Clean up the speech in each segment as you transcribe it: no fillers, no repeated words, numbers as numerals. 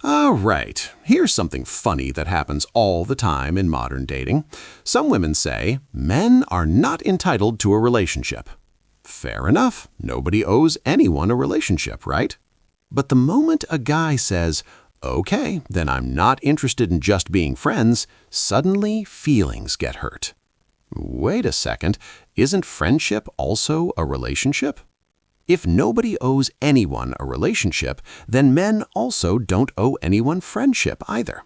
All right, here's something funny that happens all the time in modern dating. Some women say men are not entitled to a relationship. Fair enough, nobody owes anyone a relationship, right? But the moment a guy says, okay, then I'm not interested in just being friends, suddenly feelings get hurt. Wait a second, isn't friendship also a relationship? If nobody owes anyone a relationship, then men also don't owe anyone friendship either.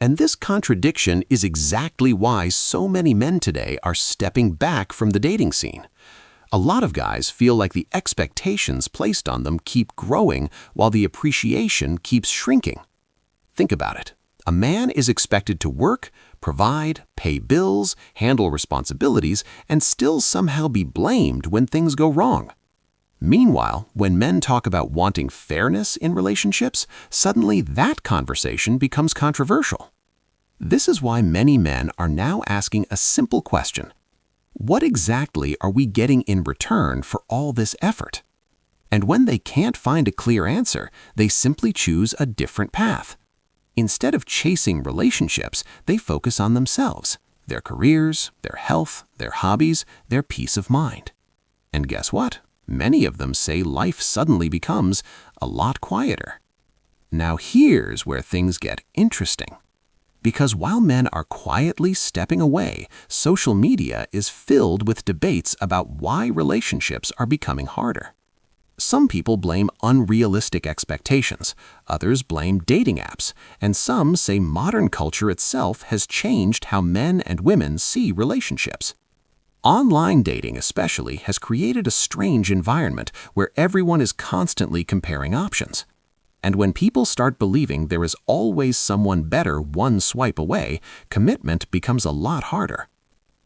And this contradiction is exactly why so many men today are stepping back from the dating scene. A lot of guys feel like the expectations placed on them keep growing while the appreciation keeps shrinking. Think about it. A man is expected to work, provide, pay bills, handle responsibilities, and still somehow be blamed when things go wrong. Meanwhile, when men talk about wanting fairness in relationships, suddenly that conversation becomes controversial. This is why many men are now asking a simple question. What exactly are we getting in return for all this effort? And when they can't find a clear answer, they simply choose a different path. Instead of chasing relationships, they focus on themselves, their careers, their health, their hobbies, their peace of mind. And guess what? Many of them say life suddenly becomes a lot quieter. Now here's where things get interesting. Because while men are quietly stepping away, social media is filled with debates about why relationships are becoming harder. Some people blame unrealistic expectations, others blame dating apps, and some say modern culture itself has changed how men and women see relationships. Online dating especially has created a strange environment where everyone is constantly comparing options. And when people start believing there is always someone better one swipe away, commitment becomes a lot harder.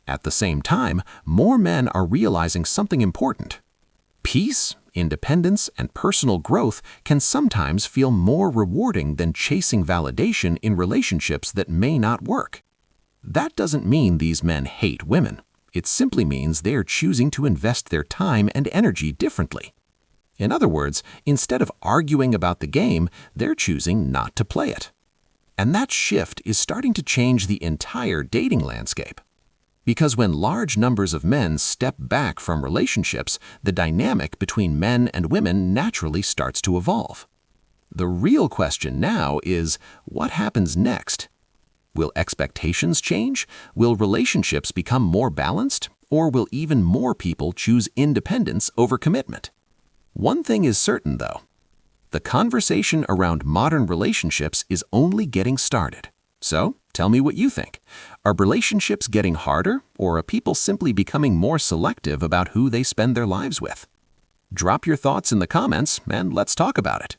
At the same time, more men are realizing something important. Peace, independence, and personal growth can sometimes feel more rewarding than chasing validation in relationships that may not work. That doesn't mean these men hate women. It simply means they are choosing to invest their time and energy differently. In other words, instead of arguing about the game, they're choosing not to play it. And that shift is starting to change the entire dating landscape. Because when large numbers of men step back from relationships, the dynamic between men and women naturally starts to evolve. The real question now is, what happens next? Will expectations change? Will relationships become more balanced? Or will even more people choose independence over commitment? One thing is certain, though. The conversation around modern relationships is only getting started. So, tell me what you think. Are relationships getting harder, or are people simply becoming more selective about who they spend their lives with? Drop your thoughts in the comments and let's talk about it.